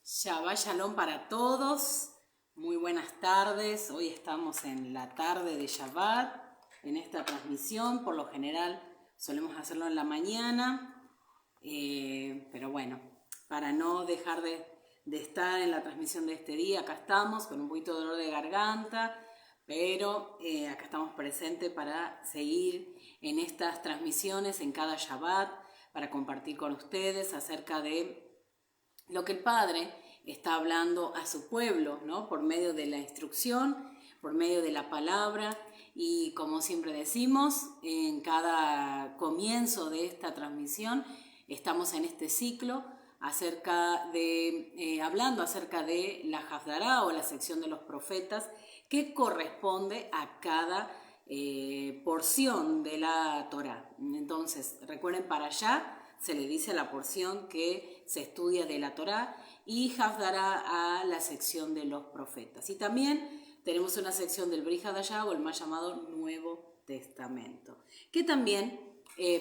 Shabbat Shalom para todos, muy buenas tardes. Hoy estamos en la tarde de Shabbat, en esta transmisión. Por lo general solemos hacerlo en la mañana, pero bueno, para no dejar de estar en la transmisión de este día, acá estamos con un poquito de dolor de garganta, pero acá estamos presentes para seguir en estas transmisiones en cada Shabbat, para compartir con ustedes acerca de lo que el Padre está hablando a su pueblo, ¿no? Por medio de la instrucción, por medio de la palabra, y como siempre decimos, en cada comienzo de esta transmisión estamos en este ciclo hablando acerca de la Hafdará o la sección de los profetas, que corresponde a cada porción de la Torá. Entonces, recuerden, para allá se le dice a la porción que se estudia de la Torá, y Hafdará a la sección de los profetas. Y también tenemos una sección del Brit Hadashah, o el más llamado Nuevo Testamento, que también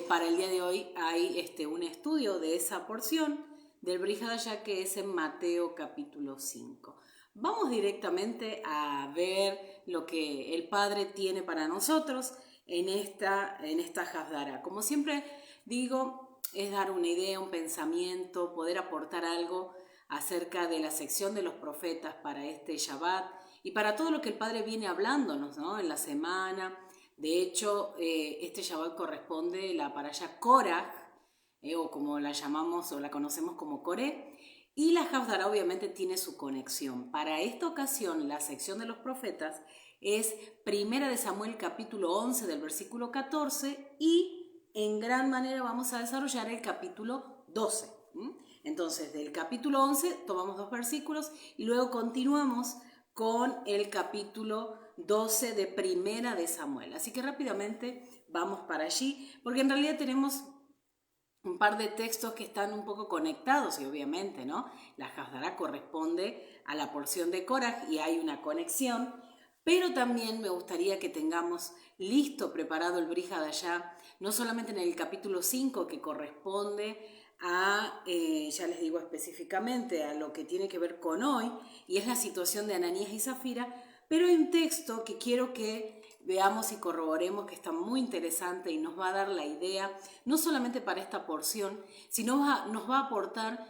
para el día de hoy hay un estudio de esa porción del Brit Hadashah, que es en Mateo capítulo 5. Vamos directamente a ver lo que el Padre tiene para nosotros en esta Haftarah. Como siempre digo, es dar una idea, un pensamiento, poder aportar algo acerca de la sección de los profetas para este Shabbat y para todo lo que el Padre viene hablándonos, ¿no?, en la semana. De hecho, este Shabbat corresponde la parasha Korach, o como la llamamos o la conocemos como Coré, y la Haftarah obviamente tiene su conexión. Para esta ocasión, la sección de los profetas es 1 de Samuel capítulo 11 del versículo 14 y en gran manera vamos a desarrollar el capítulo 12. Entonces, del capítulo 11 tomamos 2 versículos y luego continuamos con el capítulo 12 de 1 de Samuel. Así que rápidamente vamos para allí, porque en realidad tenemos un par de textos que están un poco conectados y obviamente, ¿no?, la Haftarah corresponde a la porción de Korach y hay una conexión, pero también me gustaría que tengamos listo, preparado el Brit Hadashah, no solamente en el capítulo 5 que corresponde a, ya les digo específicamente, a lo que tiene que ver con hoy, y es la situación de Ananías y Zafira, pero hay un texto que quiero que veamos y corroboremos, que está muy interesante y nos va a dar la idea, no solamente para esta porción, sino nos va a aportar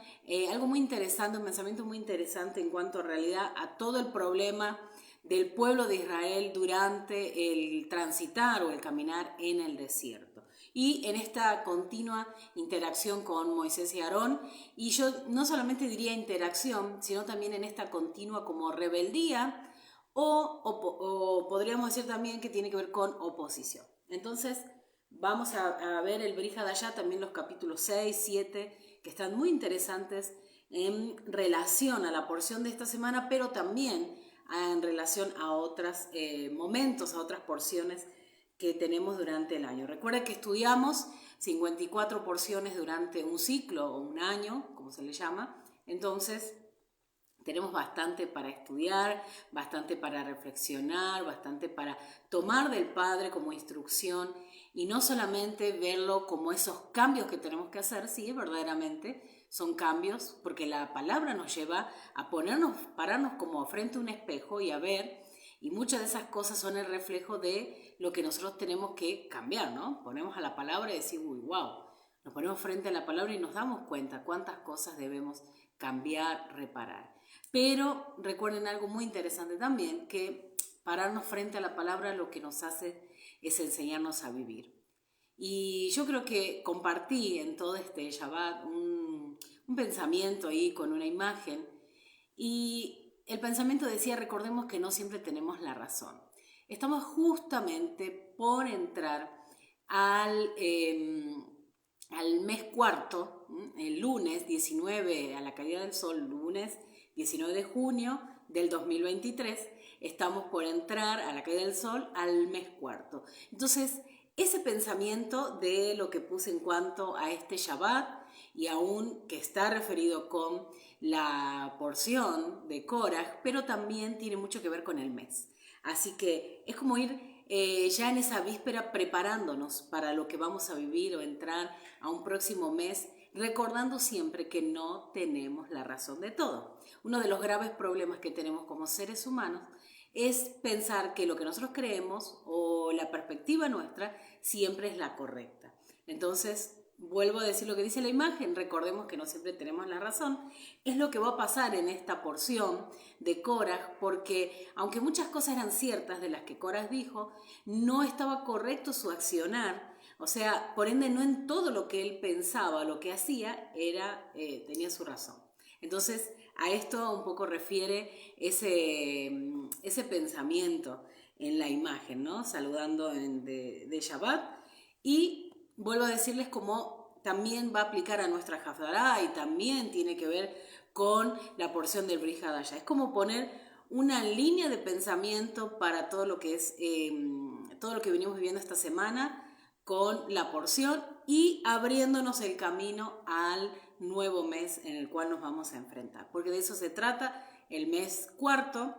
algo muy interesante, un pensamiento muy interesante en cuanto a realidad a todo el problema del pueblo de Israel durante el transitar o el caminar en el desierto. Y en esta continua interacción con Moisés y Aarón, y yo no solamente diría interacción, sino también en esta continua como rebeldía, o podríamos decir también que tiene que ver con oposición. Entonces vamos a ver el Brit Hadashah, también los capítulos 6, 7, que están muy interesantes en relación a la porción de esta semana, pero también en relación a otros momentos, a otras porciones que tenemos durante el año. Recuerda que estudiamos 54 porciones durante un ciclo o un año, como se le llama. Entonces tenemos bastante para estudiar, bastante para reflexionar, bastante para tomar del Padre como instrucción y no solamente verlo como esos cambios que tenemos que hacer, sí, verdaderamente son cambios, porque la palabra nos lleva a pararnos como frente a un espejo y a ver, y muchas de esas cosas son el reflejo de lo que nosotros tenemos que cambiar, ¿no? Ponemos a la palabra y decimos, uy, wow, nos ponemos frente a la palabra y nos damos cuenta cuántas cosas debemos cambiar, reparar. Pero recuerden algo muy interesante también, que pararnos frente a la palabra lo que nos hace es enseñarnos a vivir. Y yo creo que compartí en todo este Shabbat un pensamiento ahí con una imagen, y el pensamiento decía, recordemos que no siempre tenemos la razón. Estamos justamente por entrar al mes cuarto, el lunes 19, a la caída del sol, lunes 19 de junio del 2023, estamos por entrar a la caída del sol al mes cuarto. Entonces, ese pensamiento de lo que puse en cuanto a este Shabbat, y aún que está referido con la porción de Korach, pero también tiene mucho que ver con el mes. Así que es como ir ya en esa víspera preparándonos para lo que vamos a vivir o entrar a un próximo mes, recordando siempre que no tenemos la razón de todo. Uno de los graves problemas que tenemos como seres humanos es pensar que lo que nosotros creemos o la perspectiva nuestra siempre es la correcta. Entonces, vuelvo a decir lo que dice la imagen, recordemos que no siempre tenemos la razón. Es lo que va a pasar en esta porción de Korach, porque aunque muchas cosas eran ciertas de las que Korach dijo, no estaba correcto su accionar. O sea, por ende, no en todo lo que él pensaba, lo que hacía, tenía su razón. Entonces, a esto un poco refiere ese pensamiento en la imagen, ¿no? Saludando de Shabbat. Y vuelvo a decirles cómo también va a aplicar a nuestra Haftarah y también tiene que ver con la porción del Brit Hadashah. Es como poner una línea de pensamiento para todo lo que es todo lo que venimos viviendo esta semana con la porción y abriéndonos el camino al nuevo mes en el cual nos vamos a enfrentar. Porque de eso se trata. El mes cuarto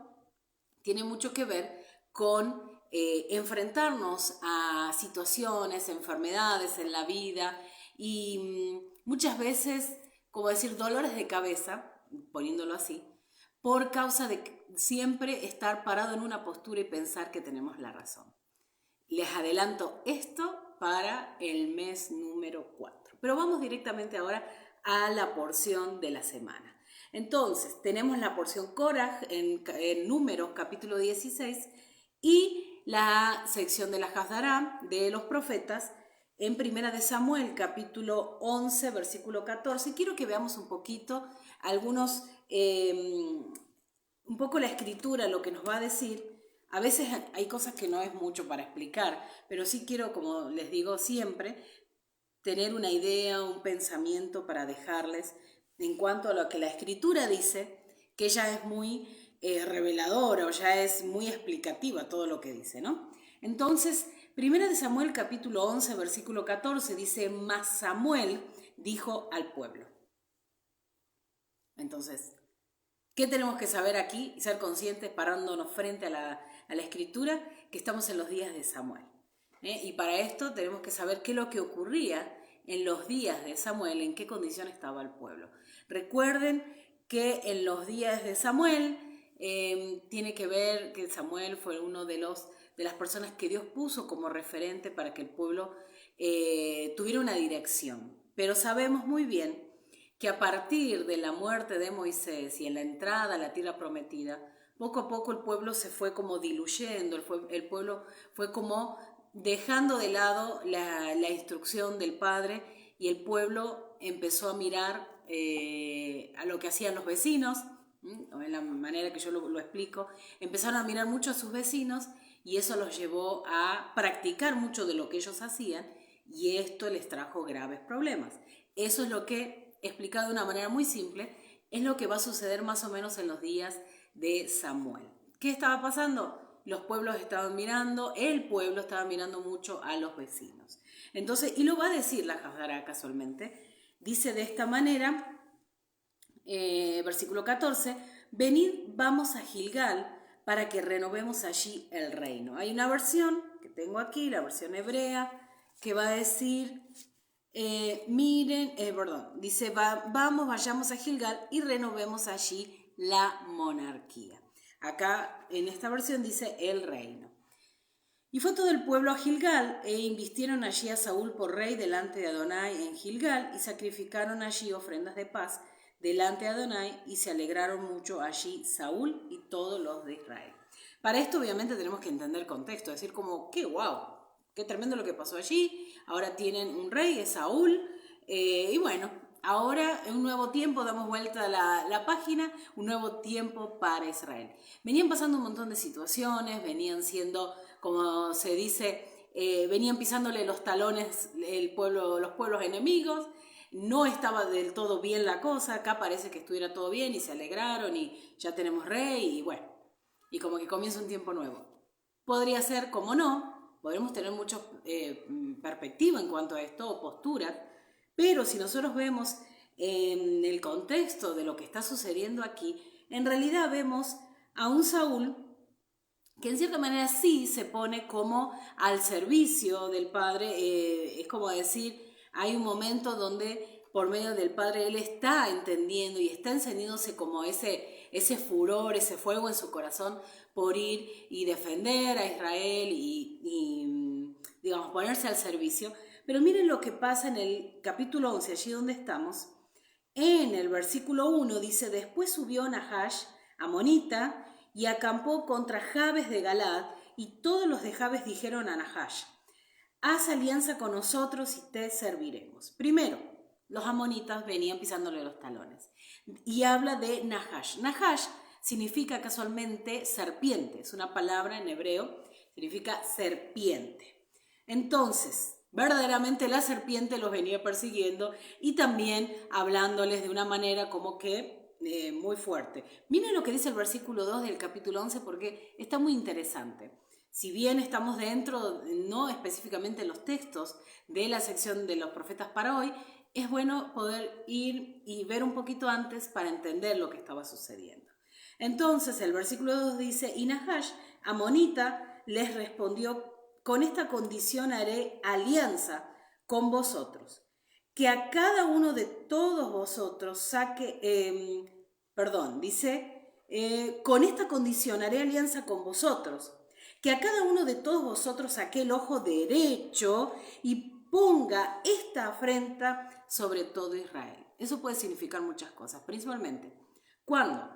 tiene mucho que ver con enfrentarnos a situaciones, enfermedades en la vida, y muchas veces como decir, dolores de cabeza, poniéndolo así, por causa de siempre estar parado en una postura y pensar que tenemos la razón. Les adelanto esto para el mes número 4. Pero vamos directamente ahora a la porción de la semana. Entonces, tenemos la porción Korah en Números, capítulo 16, y la sección de la Hasdará de los profetas en Primera de Samuel, capítulo 11, versículo 14. Quiero que veamos un poquito algunos, un poco la escritura, lo que nos va a decir. A veces hay cosas que no es mucho para explicar, pero sí quiero, como les digo siempre, tener una idea, un pensamiento para dejarles en cuanto a lo que la escritura dice, que ya es muy reveladora o ya es muy explicativa todo lo que dice, ¿no? Entonces, Primera de Samuel capítulo 11, versículo 14 dice, mas Samuel dijo al pueblo. Entonces, ¿qué tenemos que saber aquí y ser conscientes parándonos frente a la escritura? Que estamos en los días de Samuel. Y para esto tenemos que saber qué es lo que ocurría en los días de Samuel, en qué condición estaba el pueblo. Recuerden que en los días de Samuel tiene que ver que Samuel fue uno de las personas que Dios puso como referente para que el pueblo tuviera una dirección. Pero sabemos muy bien que a partir de la muerte de Moisés y en la entrada a la tierra prometida, poco a poco el pueblo se fue como diluyendo, el pueblo fue como dejando de lado la instrucción del Padre y el pueblo empezó a mirar a lo que hacían los vecinos, en la manera que yo lo explico, empezaron a mirar mucho a sus vecinos y eso los llevó a practicar mucho de lo que ellos hacían y esto les trajo graves problemas. Eso es lo que, explicado de una manera muy simple, es lo que va a suceder más o menos en los días de Samuel. ¿Qué estaba pasando? Los pueblos estaban mirando, el pueblo estaba mirando mucho a los vecinos. Entonces, y lo va a decir la Hasdará casualmente, dice de esta manera, versículo 14, venid, vamos a Gilgal para que renovemos allí el reino. Hay una versión que tengo aquí, la versión hebrea, que va a decir, dice, vayamos a Gilgal y renovemos allí la monarquía. Acá en esta versión dice el reino. Y fue todo el pueblo a Gilgal e invistieron allí a Saúl por rey delante de Adonai en Gilgal y sacrificaron allí ofrendas de paz delante de Adonai y se alegraron mucho allí Saúl y todos los de Israel. Para esto obviamente tenemos que entender el contexto, decir como, qué guau, qué tremendo lo que pasó allí, ahora tienen un rey, es Saúl, y bueno, ahora en un nuevo tiempo damos vuelta a la página, un nuevo tiempo para Israel. Venían pasando un montón de situaciones, venían siendo, como se dice, venían pisándole los talones los pueblos enemigos, no estaba del todo bien la cosa, acá parece que estuviera todo bien y se alegraron y ya tenemos rey y bueno, y como que comienza un tiempo nuevo. Podría ser como no, podremos tener mucha perspectiva en cuanto a esto o posturas, pero si nosotros vemos en el contexto de lo que está sucediendo aquí, en realidad vemos a un Saúl que en cierta manera sí se pone como al servicio del Padre, es como decir, hay un momento donde por medio del Padre él está entendiendo y está encendiéndose como ese furor, ese fuego en su corazón por ir y defender a Israel y digamos, ponerse al servicio. Pero miren lo que pasa en el capítulo 11, allí donde estamos. En el versículo 1 dice, después subió Nahash, amonita, y acampó contra Jabes de Galad, y todos los de Jabes dijeron a Nahash, haz alianza con nosotros y te serviremos. Primero, los amonitas venían pisándole los talones. Y habla de Nahash. Nahash significa casualmente serpiente, es una palabra en hebreo, significa serpiente. Entonces, verdaderamente la serpiente los venía persiguiendo y también hablándoles de una manera como que muy fuerte. Miren lo que dice el versículo 2 del capítulo 11 porque está muy interesante. Si bien estamos dentro, no específicamente en los textos de la sección de los profetas para hoy, es bueno poder ir y ver un poquito antes para entender lo que estaba sucediendo. Entonces el versículo 2 dice, y Nahash, amonita, les respondió, con esta condición haré alianza con vosotros. que a cada uno de todos vosotros con esta condición haré alianza con vosotros, que a cada uno de todos vosotros saque el ojo derecho y ponga esta afrenta sobre todo Israel. Eso puede significar muchas cosas, principalmente cuando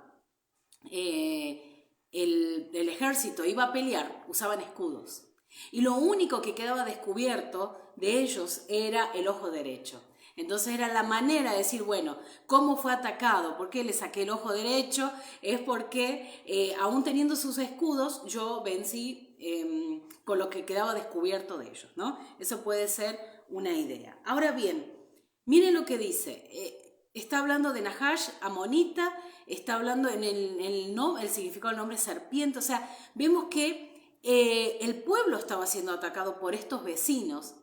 el ejército iba a pelear, usaban escudos. Y lo único que quedaba descubierto de ellos era el ojo derecho. Entonces era la manera de decir, bueno, ¿cómo fue atacado? ¿Por qué le saqué el ojo derecho? Es porque, aún teniendo sus escudos, yo vencí con lo que quedaba descubierto de ellos, ¿no? Eso puede ser una idea. Ahora bien, miren lo que dice. Está hablando de Nahash, amonita, está hablando en el significado del nombre serpiente. O sea, vemos que el pueblo estaba siendo atacado por estos vecinos.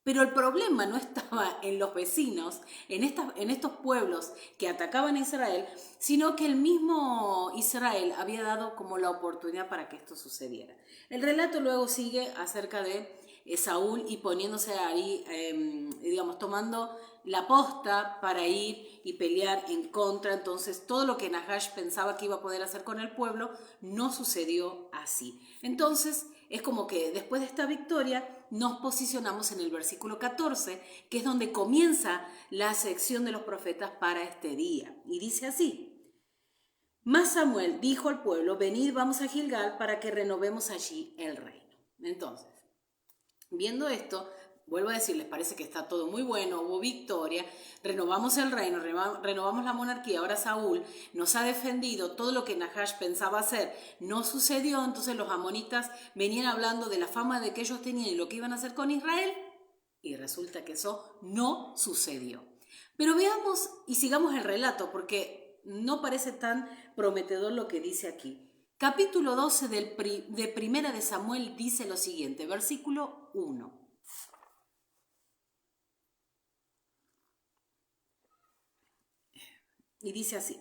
Pero el problema no estaba en los vecinos, en estos pueblos que atacaban a Israel, sino que el mismo Israel había dado como la oportunidad para que esto sucediera. El relato luego sigue acerca de Saúl y poniéndose ahí, tomando la posta para ir y pelear en contra. Entonces todo lo que Nahash pensaba que iba a poder hacer con el pueblo no sucedió así. Entonces es como que después de esta victoria nos posicionamos en el versículo 14, que es donde comienza la sección de los profetas para este día. Y dice así: Mas Samuel dijo al pueblo, venid, vamos a Gilgal para que renovemos allí el reino. Entonces, viendo esto, vuelvo a decirles, parece que está todo muy bueno, hubo victoria, renovamos el reino, renovamos la monarquía. Ahora Saúl nos ha defendido, todo lo que Nahash pensaba hacer no sucedió. Entonces los amonitas venían hablando de la fama de que ellos tenían y lo que iban a hacer con Israel, y resulta que eso no sucedió. Pero veamos y sigamos el relato, porque no parece tan prometedor lo que dice aquí. Capítulo 12 de Primera de Samuel dice lo siguiente, versículo 1. Y dice así: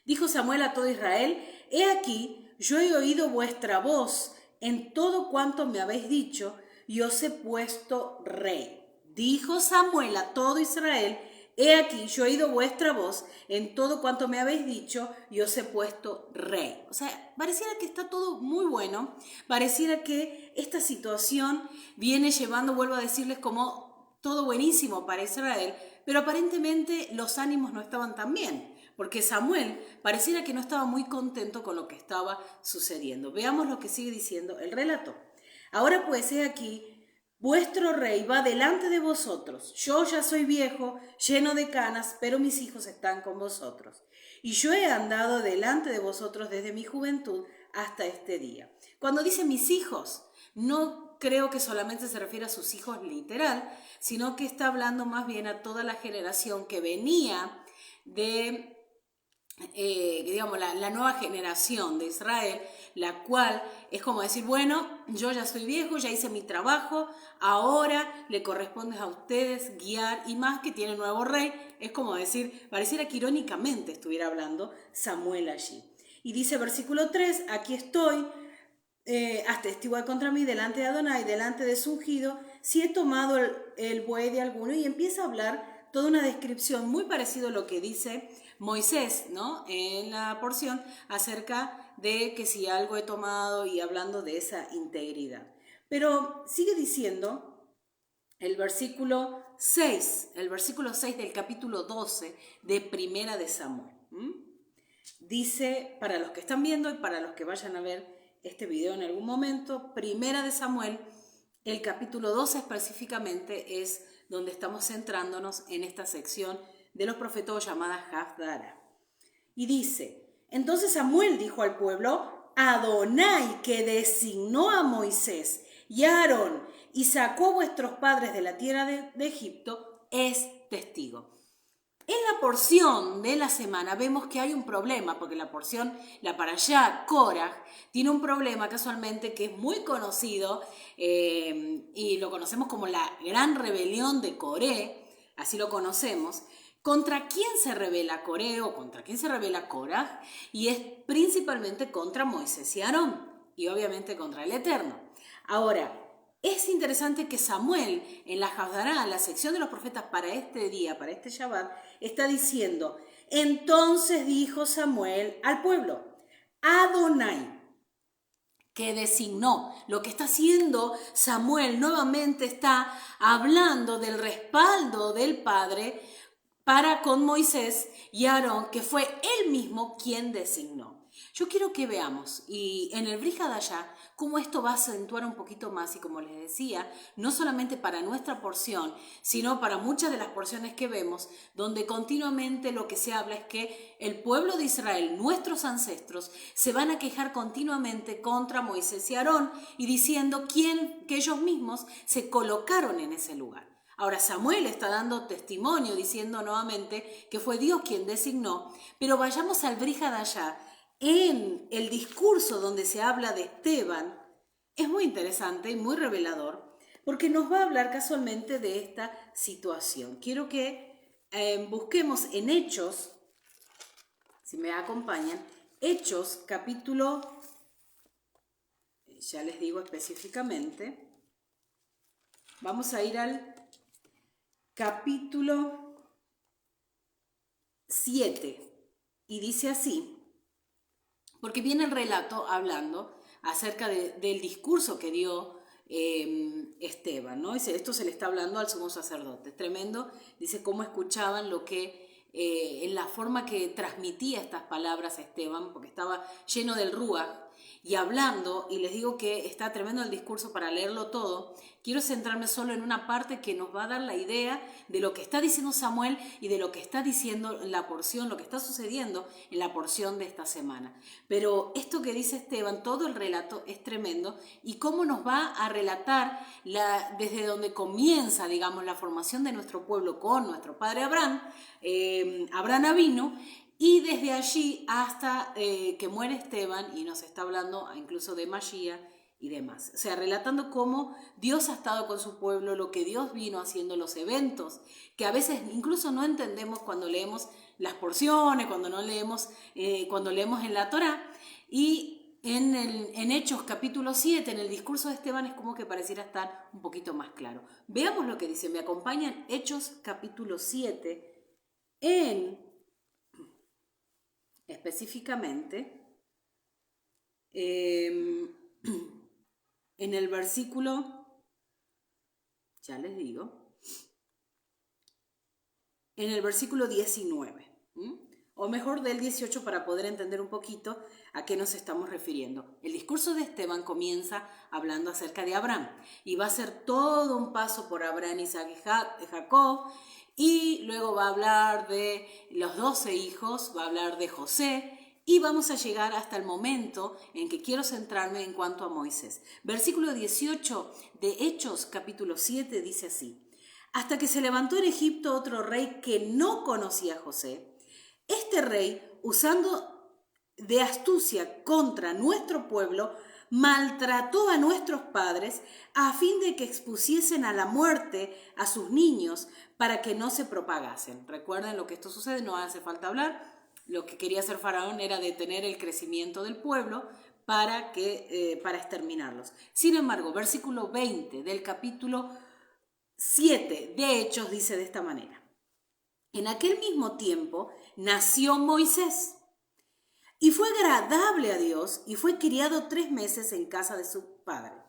Dijo Samuel a todo Israel, he aquí, yo he oído vuestra voz en todo cuanto me habéis dicho, y os he puesto rey. Dijo Samuel a todo Israel, he aquí, yo he oído vuestra voz en todo cuanto me habéis dicho, y os he puesto rey. O sea, pareciera que está todo muy bueno, pareciera que esta situación viene llevando, vuelvo a decirles, como todo buenísimo para Israel, pero aparentemente los ánimos no estaban tan bien, porque Samuel pareciera que no estaba muy contento con lo que estaba sucediendo. Veamos lo que sigue diciendo el relato. Ahora pues, he aquí, vuestro rey va delante de vosotros. Yo ya soy viejo, lleno de canas, pero mis hijos están con vosotros. Y yo he andado delante de vosotros desde mi juventud hasta este día. Cuando dice mis hijos, no creo que solamente se refiere a sus hijos literal, sino que está hablando más bien a toda la generación que venía de la nueva generación de Israel, la cual es como decir, bueno, yo ya soy viejo, ya hice mi trabajo, ahora le corresponde a ustedes guiar, y más que tiene nuevo rey, es como decir, pareciera que irónicamente estuviera hablando Samuel allí. Y dice versículo 3, aquí estoy, haz testigo contra mí delante de Adonai, delante de su ungido, si he tomado el buey de alguno, y empieza a hablar toda una descripción muy parecida a lo que dice Moisés, ¿no?, en la porción acerca de que si algo he tomado, y hablando de esa integridad. Pero sigue diciendo el versículo 6 del capítulo 12 de Primera de Samuel. Dice, para los que están viendo y para los que vayan a ver este video en algún momento, Primera de Samuel, el capítulo 12 específicamente, es donde estamos centrándonos en esta sección de los profetas llamada Hafdara. Y dice, entonces Samuel dijo al pueblo, Adonai, que designó a Moisés y a Aarón y sacó a vuestros padres de la tierra de Egipto, es testigo. En la porción de la semana vemos que hay un problema, porque la porción, la parashá Koraj, tiene un problema casualmente que es muy conocido, y lo conocemos como la gran rebelión de Coré, así lo conocemos. ¿Contra quién se rebela Coré o contra quién se rebela Koraj? Y es principalmente contra Moisés y Aarón, y obviamente contra el Eterno. Ahora, es interesante que Samuel, en la Haftará, la sección de los profetas para este día, para este Shabbat, está diciendo, entonces dijo Samuel al pueblo, Adonai, que designó. Lo que está haciendo Samuel nuevamente está hablando del respaldo del Padre para con Moisés y Aarón, que fue él mismo quien designó. Yo quiero que veamos, y en el Brit Hadashah, cómo esto va a acentuar un poquito más, y como les decía, no solamente para nuestra porción, sino para muchas de las porciones que vemos, donde continuamente lo que se habla es que el pueblo de Israel, nuestros ancestros, se van a quejar continuamente contra Moisés y Aarón, y diciendo que ellos mismos se colocaron en ese lugar. Ahora Samuel está dando testimonio diciendo nuevamente que fue Dios quien designó, pero vayamos al Brit Hadashah. En el discurso donde se habla de Esteban, es muy interesante y muy revelador, porque nos va a hablar casualmente de esta situación. Quiero que busquemos en Hechos, si me acompañan, Hechos capítulo, ya les digo específicamente, vamos a ir al capítulo 7 y dice así, porque viene el relato hablando acerca del discurso que dio Esteban, ¿no? Esto se le está hablando al sumo sacerdote, es tremendo, dice cómo escuchaban lo que, en la forma que transmitía estas palabras Esteban, porque estaba lleno del Ruach, y hablando, y les digo que está tremendo el discurso para leerlo todo, quiero centrarme solo en una parte que nos va a dar la idea de lo que está diciendo Samuel y de lo que está diciendo la porción, lo que está sucediendo en la porción de esta semana. Pero esto que dice Esteban, todo el relato es tremendo, y cómo nos va a relatar desde donde comienza, digamos, la formación de nuestro pueblo con nuestro padre Abraham, Abraham Avinu, y desde allí hasta que muere Esteban, y nos está hablando incluso de Mashiach y demás. O sea, relatando cómo Dios ha estado con su pueblo, lo que Dios vino haciendo, los eventos, que a veces incluso no entendemos cuando leemos las porciones, cuando leemos en la Torá. Y en Hechos capítulo 7, en el discurso de Esteban, es como que pareciera estar un poquito más claro. Veamos lo que dice. Me acompañan Hechos capítulo 7 específicamente en el versículo, ya les digo, en el versículo 19, o mejor del 18 para poder entender un poquito a qué nos estamos refiriendo. El discurso de Esteban comienza hablando acerca de Abraham y va a ser todo un paso por Abraham, Isaac y Jacob, y luego va a hablar de los 12 hijos, va a hablar de José, y vamos a llegar hasta el momento en que quiero centrarme en cuanto a Moisés. Versículo 18 de Hechos capítulo 7 dice así: hasta que se levantó en Egipto otro rey que no conocía a José. Este rey, usando de astucia contra nuestro pueblo, maltrató a nuestros padres a fin de que expusiesen a la muerte a sus niños para que no se propagasen. Recuerden lo que esto sucede, no hace falta hablar. Lo que quería hacer Faraón era detener el crecimiento del pueblo para exterminarlos. Sin embargo, versículo 20 del capítulo 7 de Hechos dice de esta manera: en aquel mismo tiempo nació Moisés y fue agradable a Dios y fue criado 3 meses en casa de su padre.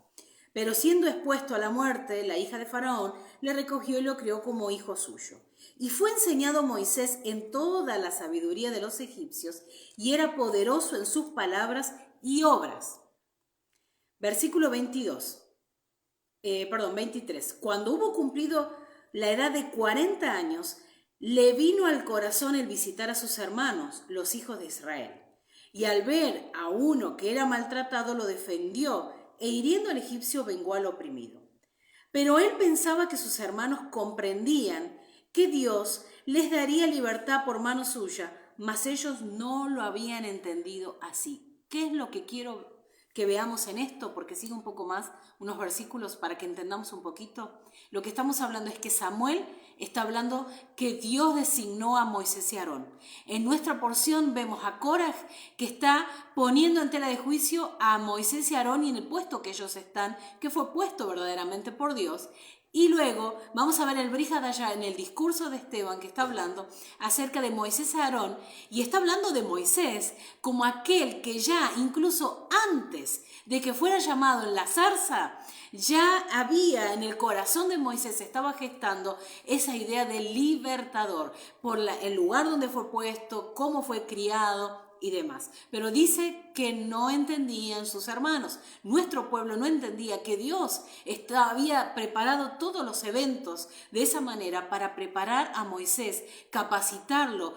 Pero siendo expuesto a la muerte, la hija de Faraón le recogió y lo crió como hijo suyo. Y fue enseñado Moisés en toda la sabiduría de los egipcios y era poderoso en sus palabras y obras. Versículo 23. Cuando hubo cumplido la edad de 40 años, le vino al corazón el visitar a sus hermanos, los hijos de Israel. Y al ver a uno que era maltratado, lo defendió, e hiriendo al egipcio vengó al oprimido. Pero él pensaba que sus hermanos comprendían que Dios les daría libertad por mano suya, mas ellos no lo habían entendido así. ¿Qué es lo que quiero que veamos en esto? Porque sigue un poco más, unos versículos para que entendamos un poquito. Lo que estamos hablando es que Samuel está hablando que Dios designó a Moisés y Aarón. En nuestra porción vemos a Coraj que está poniendo en tela de juicio a Moisés y Aarón y en el puesto que ellos están, que fue puesto verdaderamente por Dios. Y luego vamos a ver el Brihadashá en el discurso de Esteban que está hablando acerca de Moisés y Aarón y está hablando de Moisés como aquel que ya incluso antes de que fuera llamado en la zarza, ya había en el corazón de Moisés, estaba gestando esa idea del libertador por el lugar donde fue puesto, cómo fue criado y demás. Pero dice que no entendían sus hermanos. Nuestro pueblo no entendía que Dios había preparado todos los eventos de esa manera para preparar a Moisés, capacitarlo.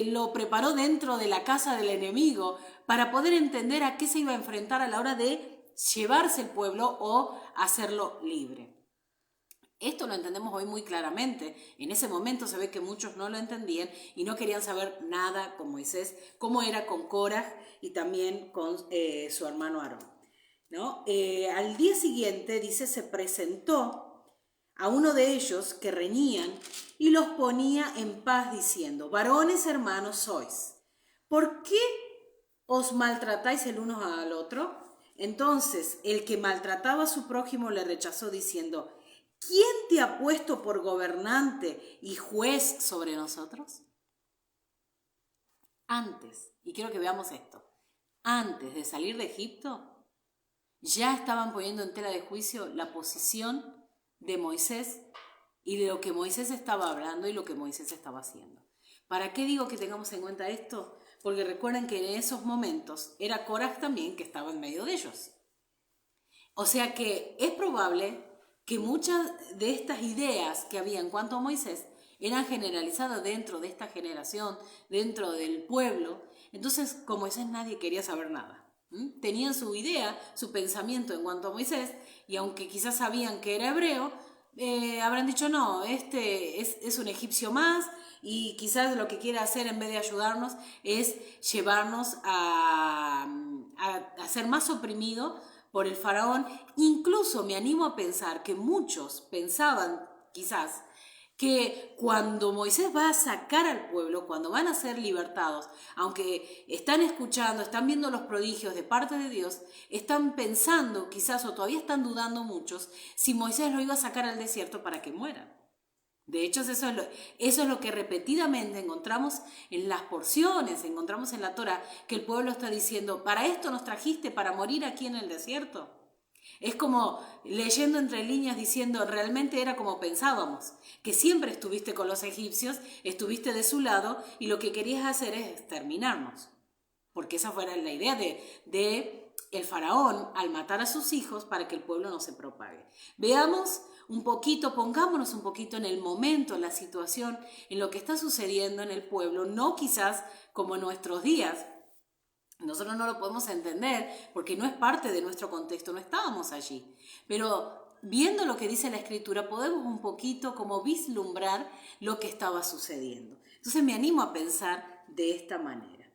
Lo preparó dentro de la casa del enemigo para poder entender a qué se iba a enfrentar a la hora de llevarse el pueblo o hacerlo libre. Esto lo entendemos hoy muy claramente. En ese momento se ve que muchos no lo entendían y no querían saber nada con Moisés, como era con Coraj y también con su hermano Aarón, ¿no? Al día siguiente, dice, se presentó a uno de ellos que reñían y los ponía en paz diciendo: varones hermanos sois, ¿por qué os maltratáis el uno al otro? Entonces el que maltrataba a su prójimo le rechazó diciendo: ¿quién te ha puesto por gobernante y juez sobre nosotros? Antes, y quiero que veamos esto, antes de salir de Egipto, ya estaban poniendo en tela de juicio la posición de Moisés y de lo que Moisés estaba hablando y lo que Moisés estaba haciendo. ¿Para qué digo que tengamos en cuenta esto? Porque recuerden que en esos momentos era Coraj también que estaba en medio de ellos. O sea que es probable que muchas de estas ideas que había en cuanto a Moisés eran generalizadas dentro de esta generación, dentro del pueblo. Entonces, con Moisés nadie quería saber nada. Tenían su idea, su pensamiento en cuanto a Moisés, y aunque quizás sabían que era hebreo, habrán dicho: no, este es un egipcio más, y quizás lo que quiere hacer en vez de ayudarnos es llevarnos a ser más oprimido por el faraón. Incluso me animo a pensar que muchos pensaban quizás que cuando Moisés va a sacar al pueblo, cuando van a ser libertados, aunque están escuchando, están viendo los prodigios de parte de Dios, están pensando quizás, o todavía están dudando muchos, si Moisés lo iba a sacar al desierto para que mueran. De hecho, eso es lo que repetidamente encontramos en las porciones, encontramos en la Torá, que el pueblo está diciendo: ¿para esto nos trajiste, para morir aquí en el desierto? Es como leyendo entre líneas diciendo: realmente era como pensábamos, que siempre estuviste con los egipcios, estuviste de su lado y lo que querías hacer es exterminarnos. Porque esa fuera la idea de el faraón al matar a sus hijos para que el pueblo no se propague. Veamos un poquito, pongámonos un poquito en el momento, en la situación, en lo que está sucediendo en el pueblo, no quizás como en nuestros días. Nosotros no lo podemos entender porque no es parte de nuestro contexto, no estábamos allí. Pero viendo lo que dice la Escritura podemos un poquito como vislumbrar lo que estaba sucediendo. Entonces me animo a pensar de esta manera.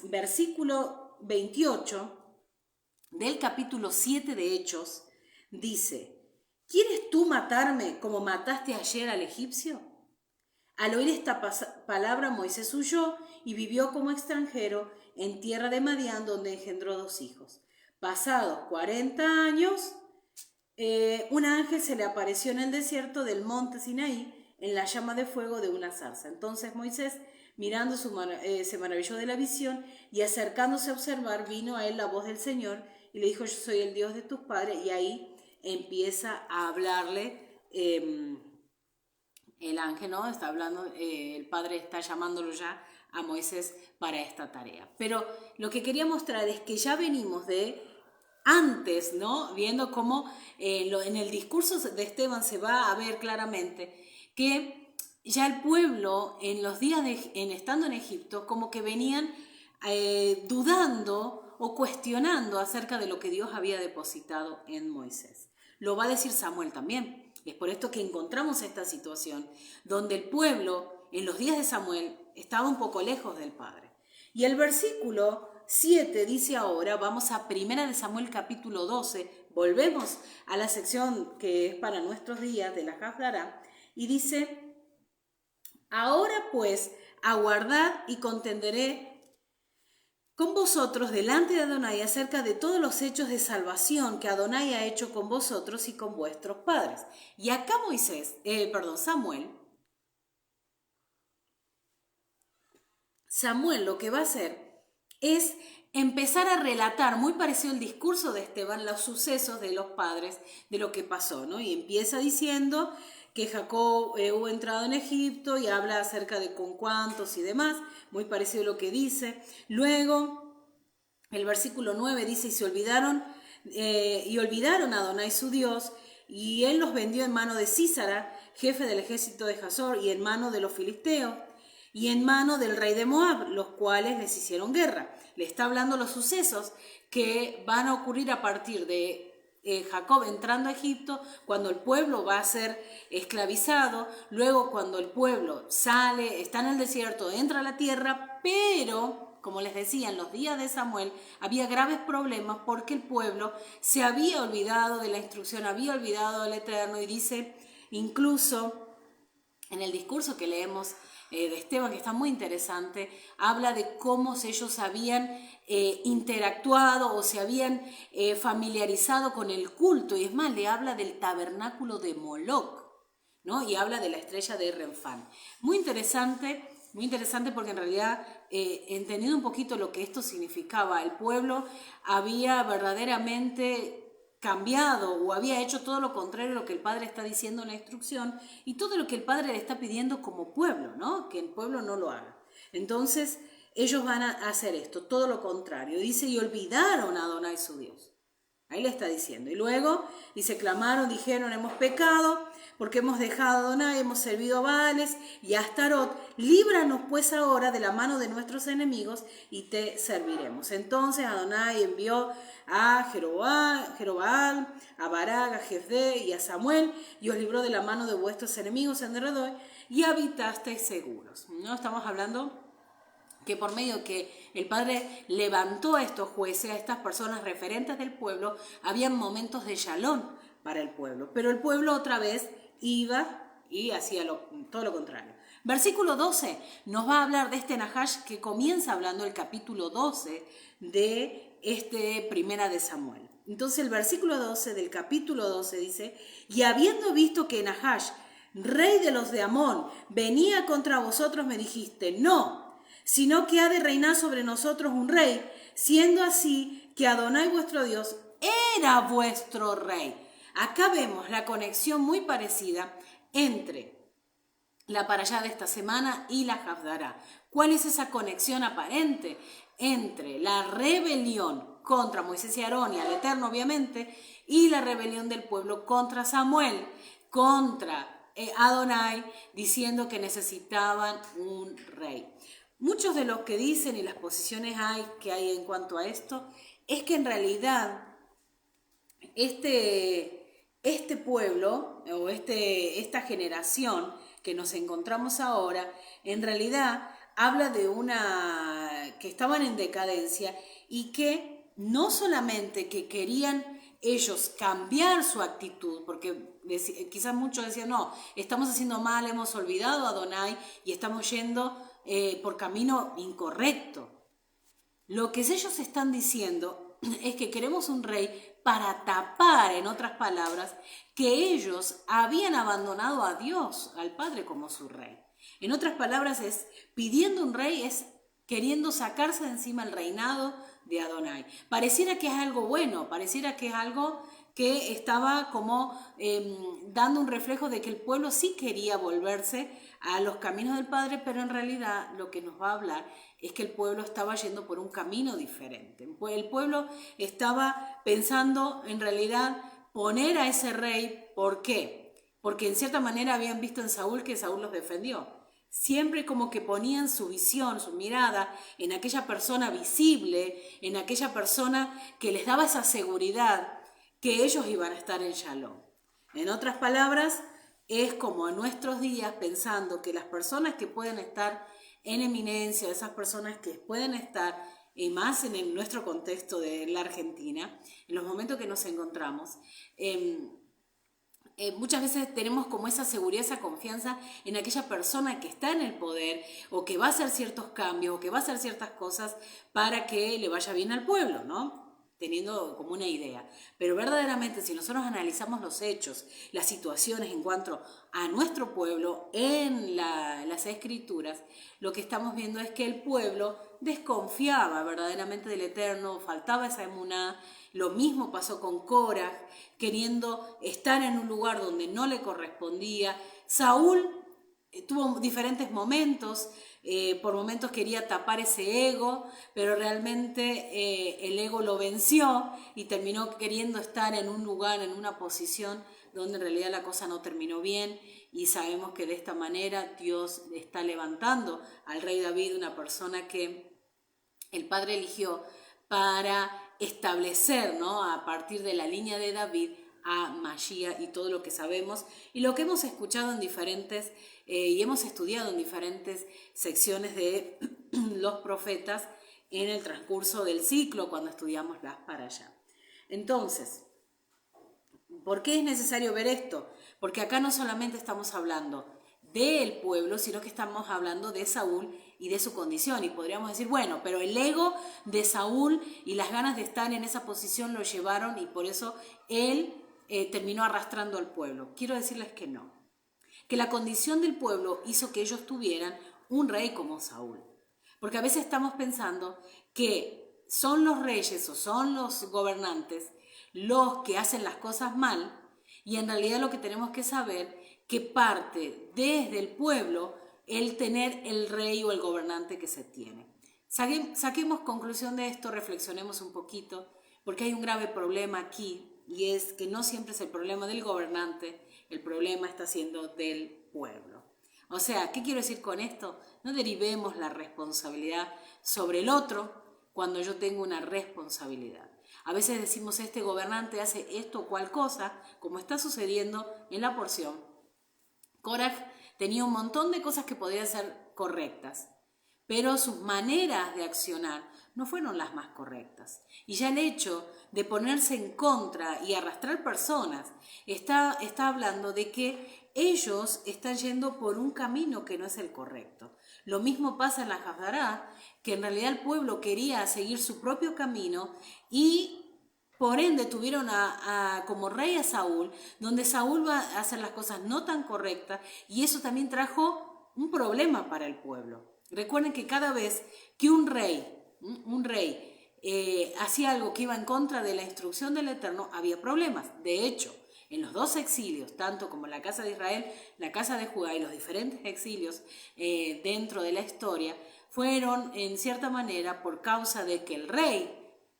Versículo 28 del capítulo 7 de Hechos dice: ¿quieres tú matarme como mataste ayer al egipcio? Al oír esta palabra, Moisés huyó y vivió como extranjero en tierra de Madián, donde engendró 2 hijos. Pasados 40 años, un ángel se le apareció en el desierto del monte Sinaí, en la llama de fuego de una zarza. Entonces Moisés, mirando, se maravilló de la visión, y acercándose a observar, vino a él la voz del Señor, y le dijo: yo soy el Dios de tus padres. Y ahí empieza a hablarle el ángel, ¿no? Está hablando, el Padre está llamándolo ya a Moisés para esta tarea. Pero lo que quería mostrar es que ya venimos de antes, ¿no? Viendo cómo en el discurso de Esteban se va a ver claramente que ya el pueblo en los días estando en Egipto como que venían dudando o cuestionando acerca de lo que Dios había depositado en Moisés. Lo va a decir Samuel también. Es por esto que encontramos esta situación donde el pueblo en los días de Samuel estaba un poco lejos del Padre. Y el versículo 7 dice ahora, vamos a 1 de Samuel capítulo 12, volvemos a la sección que es para nuestros días de la Haftará y dice: ahora pues aguardad y contenderé con vosotros delante de Adonai acerca de todos los hechos de salvación que Adonai ha hecho con vosotros y con vuestros padres. Y acá Samuel lo que va a hacer es empezar a relatar, muy parecido al discurso de Esteban, los sucesos de los padres, de lo que pasó, ¿no? Y empieza diciendo que Jacob hubo entrado en Egipto y habla acerca de con cuántos y demás, muy parecido a lo que dice. Luego, el versículo 9 dice: y olvidaron a Adonai su Dios, y él los vendió en mano de Sísara, jefe del ejército de Hazor, y en mano de los filisteos, y en mano del rey de Moab, los cuales les hicieron guerra. Le está hablando los sucesos que van a ocurrir a partir de Jacob entrando a Egipto, cuando el pueblo va a ser esclavizado, luego cuando el pueblo sale, está en el desierto, entra a la tierra, pero, como les decía, en los días de Samuel había graves problemas porque el pueblo se había olvidado de la instrucción, había olvidado del Eterno, y dice, incluso en el discurso que leemos de Esteban, que está muy interesante, habla de cómo ellos habían interactuado o se habían familiarizado con el culto, y es más, le habla del tabernáculo de Moloc, ¿no? Y habla de la estrella de Renfán. Muy interesante porque en realidad, entendiendo un poquito lo que esto significaba, el pueblo había verdaderamente cambiado o había hecho todo lo contrario a lo que el Padre está diciendo en la instrucción y todo lo que el Padre le está pidiendo como pueblo, ¿no? Que el pueblo no lo haga. Entonces, ellos van a hacer esto, todo lo contrario. Dice, y olvidaron a Adonai su Dios. Ahí le está diciendo. Y luego, dice, clamaron, dijeron, hemos pecado, porque hemos dejado a Adonai, hemos servido a Baales y a Astarot. Líbranos pues ahora de la mano de nuestros enemigos y te serviremos. Entonces Adonai envió a Jerobaal, a Barak, a Jefde y a Samuel, y os libró de la mano de vuestros enemigos en derredor, y habitasteis seguros. ¿No? Estamos hablando que por medio que el Padre levantó a estos jueces, a estas personas referentes del pueblo, habían momentos de shalom para el pueblo. Pero el pueblo otra vez iba y hacía todo lo contrario. Versículo 12 nos va a hablar de este Nahash que comienza hablando el capítulo 12 de Primera de Samuel. Entonces el versículo 12 del capítulo 12 dice, y habiendo visto que Nahash, rey de los de Amón, venía contra vosotros, me dijiste, no, sino que ha de reinar sobre nosotros un rey, siendo así que Adonai vuestro Dios era vuestro rey. Acá vemos la conexión muy parecida entre la parashá de esta semana y la Haftará. ¿Cuál es esa conexión aparente entre la rebelión contra Moisés y Aarón y al Eterno, obviamente, y la rebelión del pueblo contra Samuel, contra Adonai, diciendo que necesitaban un rey? Muchos de los que dicen y las posiciones que hay en cuanto a esto es que en realidad este pueblo o esta generación que nos encontramos ahora, en realidad habla de que estaban en decadencia y que no solamente que querían ellos cambiar su actitud, porque quizás muchos decían, no, estamos haciendo mal, hemos olvidado a Adonai y estamos yendo por camino incorrecto. Lo que ellos están diciendo es que queremos un rey para tapar, en otras palabras, que ellos habían abandonado a Dios, al Padre, como su rey. En otras palabras, pidiendo un rey es queriendo sacarse de encima el reinado de Adonai. Pareciera que es algo bueno, pareciera que es algo que estaba como dando un reflejo de que el pueblo sí quería volverse a los caminos del Padre, pero en realidad lo que nos va a hablar es que el pueblo estaba yendo por un camino diferente. El pueblo estaba pensando en realidad poner a ese rey. ¿Por qué? Porque en cierta manera habían visto en Saúl que Saúl los defendió. Siempre como que ponían su visión, su mirada en aquella persona visible, en aquella persona que les daba esa seguridad que ellos iban a estar en Shalom. En otras palabras, es como en nuestros días pensando que las personas que pueden estar en eminencia, esas personas que pueden estar y más en nuestro contexto de la Argentina, en los momentos que nos encontramos, muchas veces tenemos como esa seguridad, esa confianza en aquella persona que está en el poder o que va a hacer ciertos cambios o que va a hacer ciertas cosas para que le vaya bien al pueblo, ¿no? Teniendo como una idea. Pero verdaderamente, si nosotros analizamos los hechos, las situaciones en cuanto a nuestro pueblo en las escrituras, lo que estamos viendo es que el pueblo desconfiaba verdaderamente del Eterno, faltaba esa emuná. Lo mismo pasó con Coraj, queriendo estar en un lugar donde no le correspondía. Saúl tuvo diferentes momentos, por momentos quería tapar ese ego, pero realmente el ego lo venció y terminó queriendo estar en un lugar, en una posición donde en realidad la cosa no terminó bien, y sabemos que de esta manera Dios está levantando al rey David, una persona que el Padre eligió para establecer, ¿no?, a partir de la línea de David a Mashiach y todo lo que sabemos y lo que hemos escuchado en diferentes y hemos estudiado en diferentes secciones de los profetas en el transcurso del ciclo cuando estudiamos las parashá. Entonces, ¿por qué es necesario ver esto? Porque acá no solamente estamos hablando del pueblo, sino que estamos hablando de Saúl y de su condición. Y podríamos decir, bueno, pero el ego de Saúl y las ganas de estar en esa posición lo llevaron y por eso él terminó arrastrando al pueblo. Quiero decirles que no. Que la condición del pueblo hizo que ellos tuvieran un rey como Saúl. Porque a veces estamos pensando que son los reyes o son los gobernantes los que hacen las cosas mal, y en realidad lo que tenemos que saber que parte desde el pueblo el tener el rey o el gobernante que se tiene. Saquemos conclusión de esto, reflexionemos un poquito, porque hay un grave problema aquí, y es que no siempre es el problema del gobernante, el problema está siendo del pueblo. O sea, ¿qué quiero decir con esto? No derivemos la responsabilidad sobre el otro cuando yo tengo una responsabilidad. A veces decimos, este gobernante hace esto o cual cosa, como está sucediendo en la porción. Coraj tenía un montón de cosas que podían ser correctas, pero sus maneras de accionar no fueron las más correctas. Y ya el hecho de ponerse en contra y arrastrar personas está hablando de que ellos están yendo por un camino que no es el correcto. Lo mismo pasa en la Haftará, que en realidad el pueblo quería seguir su propio camino y por ende tuvieron como rey a Saúl, donde Saúl va a hacer las cosas no tan correctas, y eso también trajo un problema para el pueblo. Recuerden que cada vez que un rey hacía algo que iba en contra de la instrucción del Eterno, había problemas. De hecho, en los dos exilios, tanto como la casa de Israel, la casa de Judá y los diferentes exilios dentro de la historia, fueron en cierta manera por causa de que el rey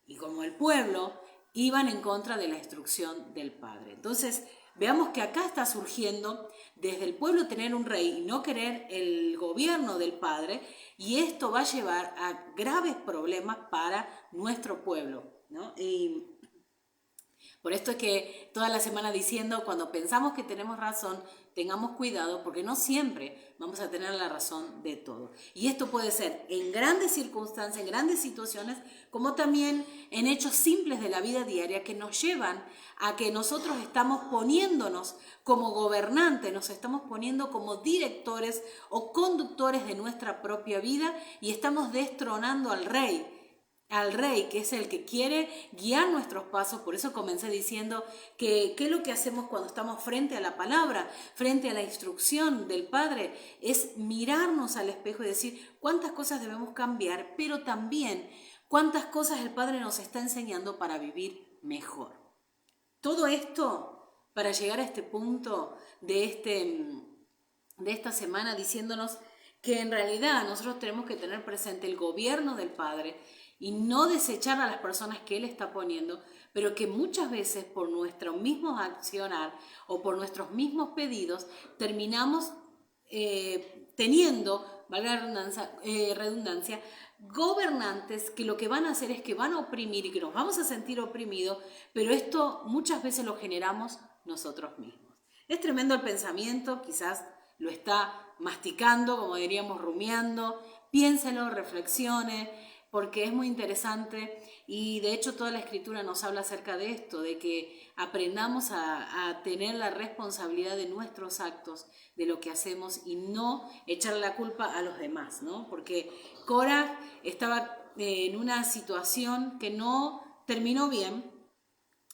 y como el pueblo iban en contra de la instrucción del Padre. Entonces, veamos que acá está surgiendo desde el pueblo tener un rey y no querer el gobierno del Padre, y esto va a llevar a graves problemas para nuestro pueblo, ¿no? Y por esto es que toda la semana diciendo, cuando pensamos que tenemos razón, tengamos cuidado porque no siempre vamos a tener la razón de todo. Y esto puede ser en grandes circunstancias, en grandes situaciones, como también en hechos simples de la vida diaria que nos llevan a que nosotros estamos poniéndonos como gobernantes, nos estamos poniendo como directores o conductores de nuestra propia vida y estamos destronando al rey, que es el que quiere guiar nuestros pasos. Por eso comencé diciendo que qué es lo que hacemos cuando estamos frente a la palabra, frente a la instrucción del Padre, es mirarnos al espejo y decir cuántas cosas debemos cambiar, pero también cuántas cosas el Padre nos está enseñando para vivir mejor. Todo esto para llegar a este punto de esta semana diciéndonos que en realidad nosotros tenemos que tener presente el gobierno del Padre y no desechar a las personas que Él está poniendo, pero que muchas veces por nuestro mismo accionar o por nuestros mismos pedidos terminamos teniendo, valga la redundancia, gobernantes que lo que van a hacer es que van a oprimir y que nos vamos a sentir oprimidos, pero esto muchas veces lo generamos nosotros mismos. Es tremendo el pensamiento, quizás lo está masticando, como diríamos, rumiando, piénselo, reflexione, porque es muy interesante y de hecho toda la escritura nos habla acerca de esto, de que aprendamos a tener la responsabilidad de nuestros actos, de lo que hacemos y no echar la culpa a los demás, ¿no? Porque Korah estaba en una situación que no terminó bien,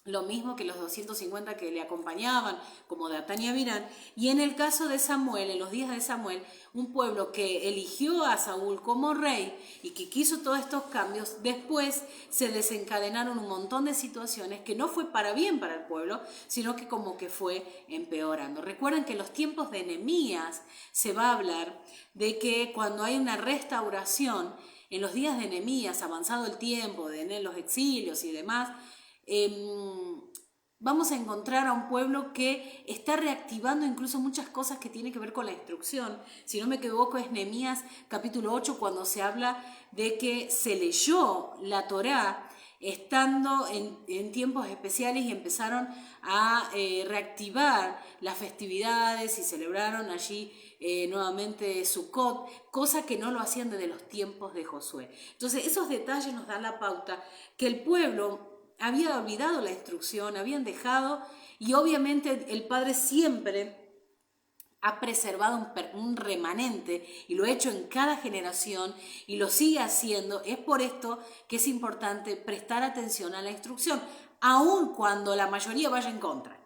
lo mismo que los 250 que le acompañaban, como Datán y Abirán, y en el caso de Samuel, en los días de Samuel, un pueblo que eligió a Saúl como rey y que quiso todos estos cambios, después se desencadenaron un montón de situaciones que no fue para bien para el pueblo, sino que como que fue empeorando. Recuerden que en los tiempos de Nehemías se va a hablar de que cuando hay una restauración, en los días de Nehemías, avanzado el tiempo, de los exilios y demás, vamos a encontrar a un pueblo que está reactivando incluso muchas cosas que tienen que ver con la instrucción. Si no me equivoco, es Nehemías capítulo 8 cuando se habla de que se leyó la Torá estando en tiempos especiales y empezaron a reactivar las festividades y celebraron allí nuevamente Sukkot, cosa que no lo hacían desde los tiempos de Josué. Entonces esos detalles nos dan la pauta que el pueblo había olvidado la instrucción, habían dejado, y obviamente el Padre siempre ha preservado un remanente y lo ha hecho en cada generación y lo sigue haciendo. Es por esto que es importante prestar atención a la instrucción, aun cuando la mayoría vaya en contra,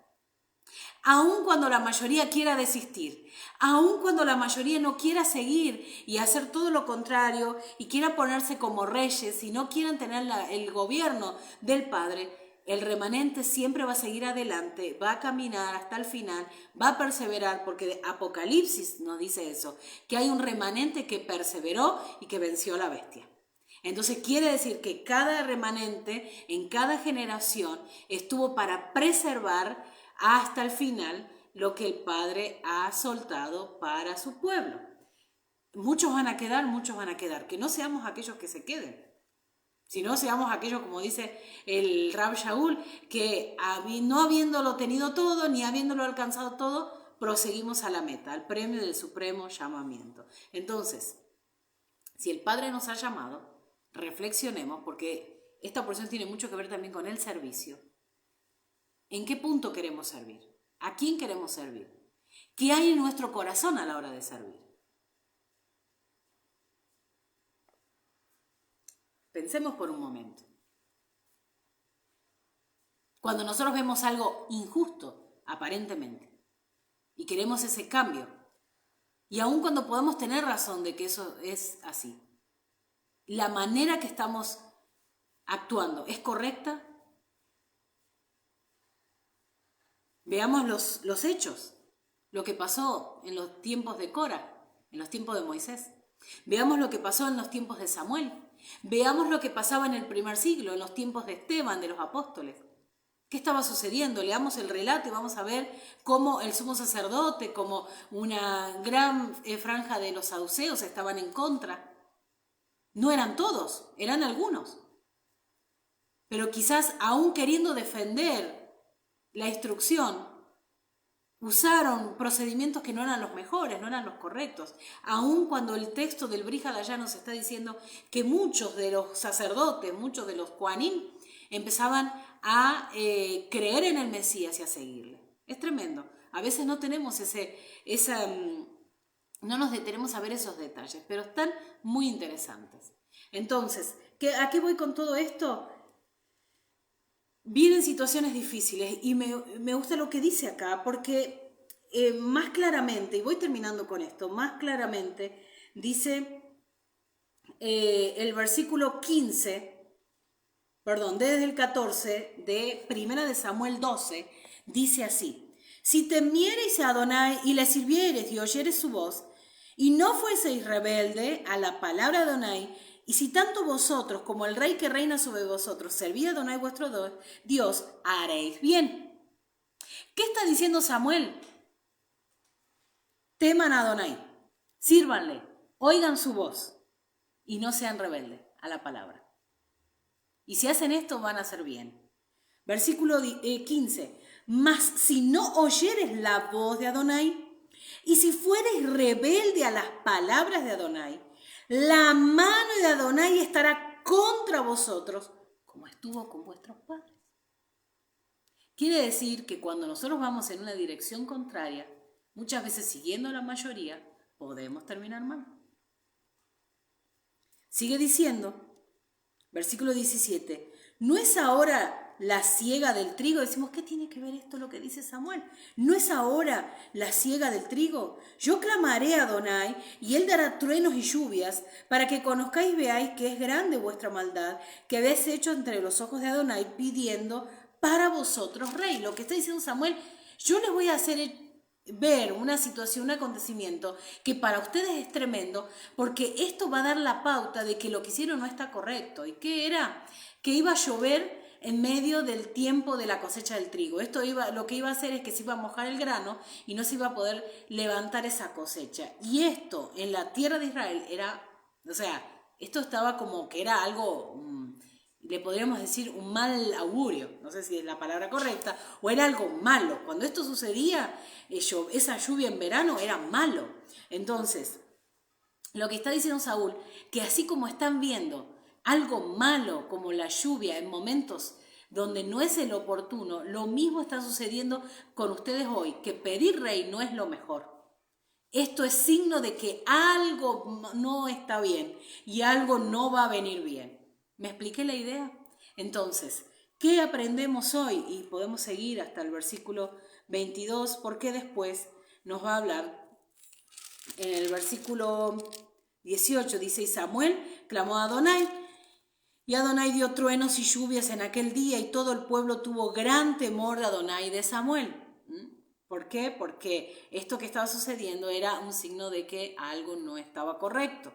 aun cuando la mayoría quiera desistir, aun cuando la mayoría no quiera seguir y hacer todo lo contrario y quiera ponerse como reyes y no quieran tener el gobierno del Padre, el remanente siempre va a seguir adelante, va a caminar hasta el final, va a perseverar, porque Apocalipsis nos dice eso, que hay un remanente que perseveró y que venció a la bestia. Entonces quiere decir que cada remanente en cada generación estuvo para preservar hasta el final lo que el Padre ha soltado para su pueblo. Muchos van a quedar, que no seamos aquellos que se queden, sino seamos aquellos, como dice el Rab Shaul, que no habiéndolo tenido todo, ni habiéndolo alcanzado todo, proseguimos a la meta, al premio del supremo llamamiento. Entonces, si el Padre nos ha llamado, reflexionemos, porque esta porción tiene mucho que ver también con el servicio. ¿En qué punto queremos servir? ¿A quién queremos servir? ¿Qué hay en nuestro corazón a la hora de servir? Pensemos por un momento. Cuando nosotros vemos algo injusto, aparentemente, y queremos ese cambio, y aun cuando podemos tener razón de que eso es así, ¿la manera que estamos actuando es correcta? Veamos los hechos, lo que pasó en los tiempos de Cora, en los tiempos de Moisés. Veamos lo que pasó en los tiempos de Samuel. Veamos lo que pasaba en el primer siglo, en los tiempos de Esteban, de los apóstoles. ¿Qué estaba sucediendo? Leamos el relato y vamos a ver cómo el sumo sacerdote, como una gran franja de los saduceos estaban en contra. No eran todos, eran algunos. Pero quizás aún queriendo defender la instrucción, usaron procedimientos que no eran los mejores, no eran los correctos. Aun cuando el texto del Brit Hadashah nos está diciendo que muchos de los sacerdotes, muchos de los Kohanim, empezaban a creer en el Mesías y a seguirle. Es tremendo. A veces no tenemos no nos detenemos a ver esos detalles, pero están muy interesantes. Entonces, ¿a qué voy con todo esto? Vienen situaciones difíciles y me gusta lo que dice acá, porque más claramente, y voy terminando con esto, más claramente dice el versículo 15, perdón, desde el 14 de Primera de Samuel 12, dice así: si temiereis a Adonai y le sirviereis y oyereis su voz, y no fueseis rebelde a la palabra de Adonai, y si tanto vosotros como el rey que reina sobre vosotros servís a Adonai vuestro Dios, haréis bien. ¿Qué está diciendo Samuel? Teman a Adonai, sírvanle, oigan su voz y no sean rebeldes a la palabra. Y si hacen esto van a hacer bien. Versículo 15. Mas si no oyeres la voz de Adonai, y si fueres rebelde a las palabras de Adonai, la mano de Adonai estará contra vosotros, como estuvo con vuestros padres. Quiere decir que cuando nosotros vamos en una dirección contraria, muchas veces siguiendo la mayoría, podemos terminar mal. Sigue diciendo, versículo 17, ¿no es ahora la siega del trigo? Decimos, ¿qué tiene que ver esto lo que dice Samuel? ¿No es ahora la siega del trigo? Yo clamaré a Adonai y él dará truenos y lluvias para que conozcáis y veáis que es grande vuestra maldad que habéis hecho entre los ojos de Adonai pidiendo para vosotros rey. Lo que está diciendo Samuel, yo les voy a hacer ver una situación, un acontecimiento que para ustedes es tremendo, porque esto va a dar la pauta de que lo que hicieron no está correcto. ¿Y qué era? Que iba a llover en medio del tiempo de la cosecha del trigo. Lo que iba a hacer es que se iba a mojar el grano y no se iba a poder levantar esa cosecha. Y esto en la tierra de Israel esto estaba como que era algo, le podríamos decir un mal augurio, no sé si es la palabra correcta, o era algo malo. Cuando esto sucedía, esa lluvia en verano era malo. Entonces, lo que está diciendo Saúl, que así como están viendo algo malo como la lluvia en momentos donde no es el oportuno, lo mismo está sucediendo con ustedes hoy, que pedir rey no es lo mejor. Esto es signo de que algo no está bien y algo no va a venir bien. ¿Me expliqué la idea? Entonces, ¿qué aprendemos hoy? Y podemos seguir hasta el versículo 22, porque después nos va a hablar en el versículo 18, dice, y Samuel clamó a Adonai, y Adonai dio truenos y lluvias en aquel día, y todo el pueblo tuvo gran temor de Adonai y de Samuel. ¿Por qué? Porque esto que estaba sucediendo era un signo de que algo no estaba correcto.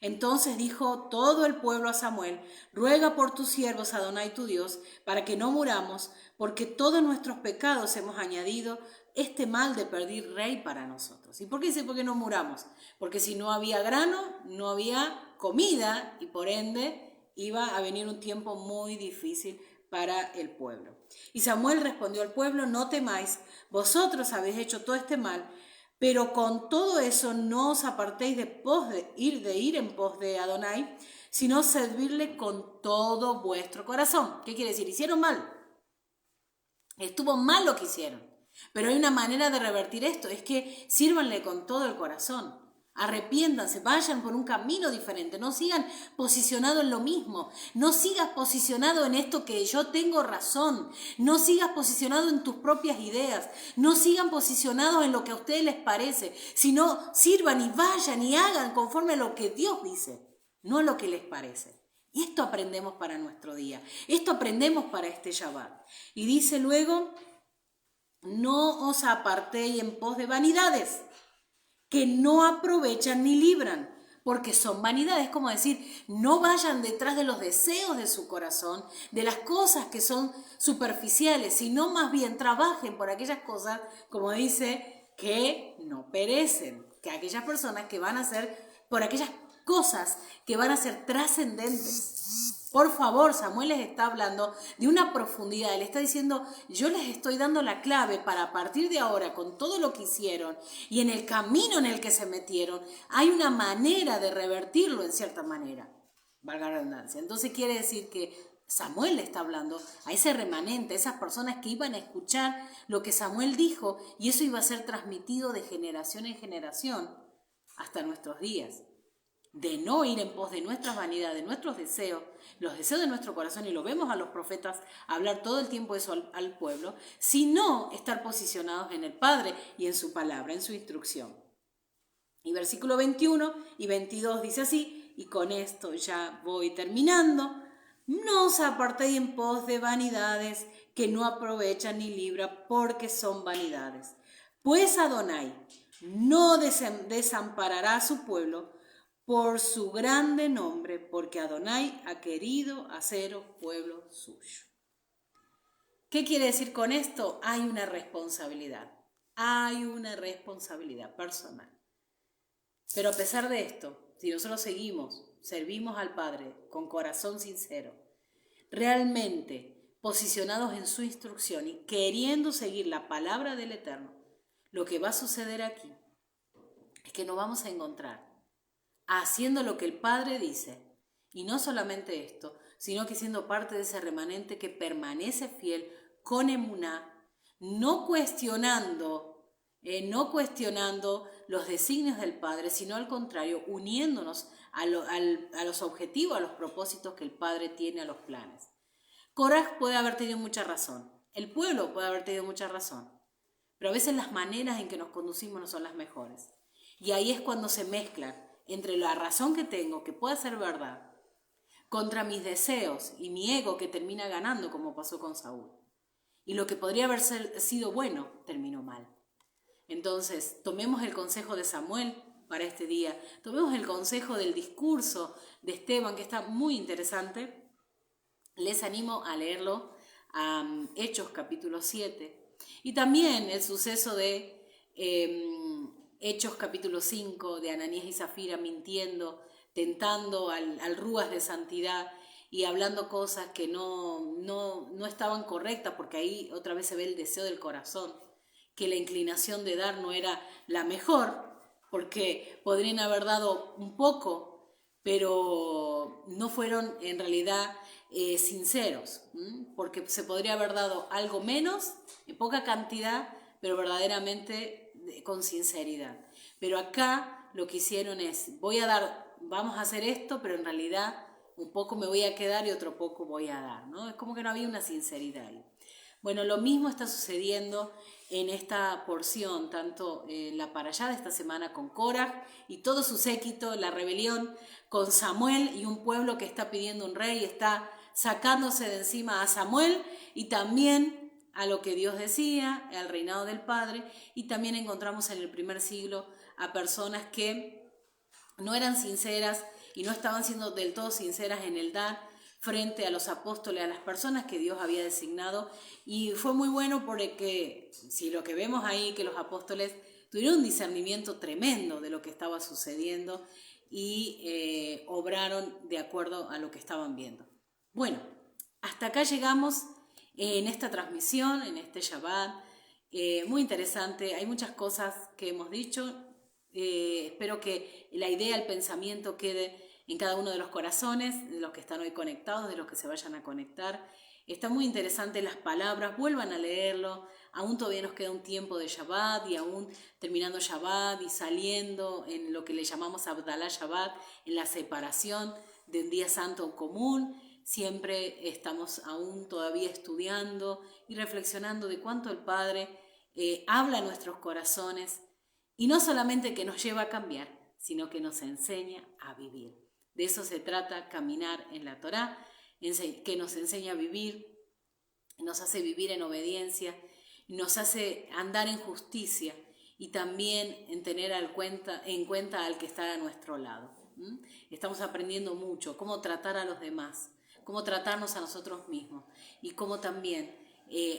Entonces dijo todo el pueblo a Samuel, ruega por tus siervos Adonai tu Dios, para que no muramos, porque todos nuestros pecados hemos añadido este mal de pedir rey para nosotros. ¿Y por qué dice por qué no muramos? Porque si no había grano, no había comida y por ende iba a venir un tiempo muy difícil para el pueblo. Y Samuel respondió al pueblo, no temáis, vosotros habéis hecho todo este mal, pero con todo eso no os apartéis de ir en pos de Adonai, sino servirle con todo vuestro corazón. ¿Qué quiere decir? Hicieron mal. Estuvo mal lo que hicieron. Pero hay una manera de revertir esto, es que sírvanle con todo el corazón. Arrepiéntanse, vayan por un camino diferente, no sigan posicionados en lo mismo, no sigas posicionado en esto que yo tengo razón, no sigas posicionado en tus propias ideas, no sigan posicionados en lo que a ustedes les parece, sino sirvan y vayan y hagan conforme a lo que Dios dice, no a lo que les parece. Y esto aprendemos para nuestro día, esto aprendemos para este Shabbat. Y dice luego, no os apartéis en pos de vanidades, que no aprovechan ni libran, porque son vanidades, como decir, no vayan detrás de los deseos de su corazón, de las cosas que son superficiales, sino más bien trabajen por aquellas cosas, como dice, que no perecen, que aquellas personas que van a ser, por aquellas cosas que van a ser trascendentes. Por favor, Samuel les está hablando de una profundidad, le está diciendo, yo les estoy dando la clave para a partir de ahora, con todo lo que hicieron y en el camino en el que se metieron, hay una manera de revertirlo en cierta manera, valga la redundancia. Entonces quiere decir que Samuel le está hablando a ese remanente, a esas personas que iban a escuchar lo que Samuel dijo y eso iba a ser transmitido de generación en generación hasta nuestros días. De no ir en pos de nuestras vanidades, de nuestros deseos, los deseos de nuestro corazón, y lo vemos a los profetas hablar todo el tiempo eso al pueblo, sino estar posicionados en el Padre y en su palabra, en su instrucción. Y versículo 21 y 22 dice así, y con esto ya voy terminando, no os apartéis en pos de vanidades que no aprovechan ni libran, porque son vanidades. Pues Adonai no desamparará a su pueblo, por su grande nombre, porque Adonai ha querido haceros pueblo suyo. ¿Qué quiere decir con esto? Hay una responsabilidad personal. Pero a pesar de esto, si nosotros servimos al Padre con corazón sincero, realmente posicionados en su instrucción y queriendo seguir la palabra del Eterno, lo que va a suceder aquí es que nos vamos a encontrar haciendo lo que el Padre dice Y no solamente esto, sino que siendo parte de ese remanente que permanece fiel con emuná, no cuestionando los designios del Padre, sino al contrario, uniéndonos a los objetivos, a los propósitos que el Padre tiene, a los planes. Coraj puede haber tenido mucha razón, el pueblo puede haber tenido mucha razón, pero a veces las maneras en que nos conducimos no son las mejores. Y ahí es cuando se mezclan entre la razón que tengo, que puede ser verdad, contra mis deseos y mi ego que termina ganando, como pasó con Saúl. Y lo que podría haber sido bueno, terminó mal. Entonces, tomemos el consejo de Samuel para este día, tomemos el consejo del discurso de Esteban, que está muy interesante. Les animo a leerlo, a Hechos capítulo 7. Y también el suceso de Hechos capítulo 5, de Ananías y Zafira mintiendo, tentando al Rúas de santidad y hablando cosas que no estaban correctas, porque ahí otra vez se ve el deseo del corazón, que la inclinación de dar no era la mejor, porque podrían haber dado un poco, pero no fueron en realidad sinceros, porque se podría haber dado algo menos, en poca cantidad, pero verdaderamente con sinceridad. Pero acá lo que hicieron es, vamos a hacer esto, pero en realidad un poco me voy a quedar y otro poco voy a dar, ¿no? Es como que no había una sinceridad ahí. Bueno, lo mismo está sucediendo en esta porción, tanto en la parashá de esta semana con Coraj y todo su séquito, la rebelión con Samuel y un pueblo que está pidiendo un rey, está sacándose de encima a Samuel y también a lo que Dios decía, al reinado del Padre, y también encontramos en el primer siglo a personas que no eran sinceras y no estaban siendo del todo sinceras en el dar frente a los apóstoles, a las personas que Dios había designado. Y fue muy bueno porque si lo que vemos ahí, que los apóstoles tuvieron un discernimiento tremendo de lo que estaba sucediendo y obraron de acuerdo a lo que estaban viendo. Bueno, hasta acá llegamos en esta transmisión, en este Shabbat. Muy interesante, hay muchas cosas que hemos dicho. Espero que la idea, el pensamiento quede en cada uno de los corazones, de los que están hoy conectados, de los que se vayan a conectar. Está muy interesante las palabras, vuelvan a leerlo. Aún todavía nos queda un tiempo de Shabbat y aún terminando Shabbat y saliendo en lo que le llamamos Abdalá Shabbat, en la separación de un día santo común. Siempre estamos aún todavía estudiando y reflexionando de cuánto el Padre habla a nuestros corazones y no solamente que nos lleva a cambiar, sino que nos enseña a vivir. De eso se trata caminar en la Torá, que nos enseña a vivir, nos hace vivir en obediencia, nos hace andar en justicia y también en tener en cuenta al que está a nuestro lado. Estamos aprendiendo mucho, cómo tratar a los demás, cómo tratarnos a nosotros mismos y cómo también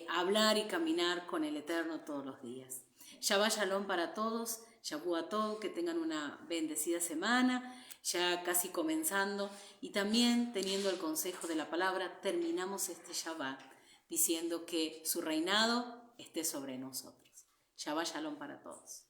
hablar y caminar con el Eterno todos los días. Shabbat Shalom para todos, Shavuot, que tengan una bendecida semana, ya casi comenzando y también teniendo el consejo de la palabra, terminamos este Shabbat diciendo que su reinado esté sobre nosotros. Shabbat Shalom para todos.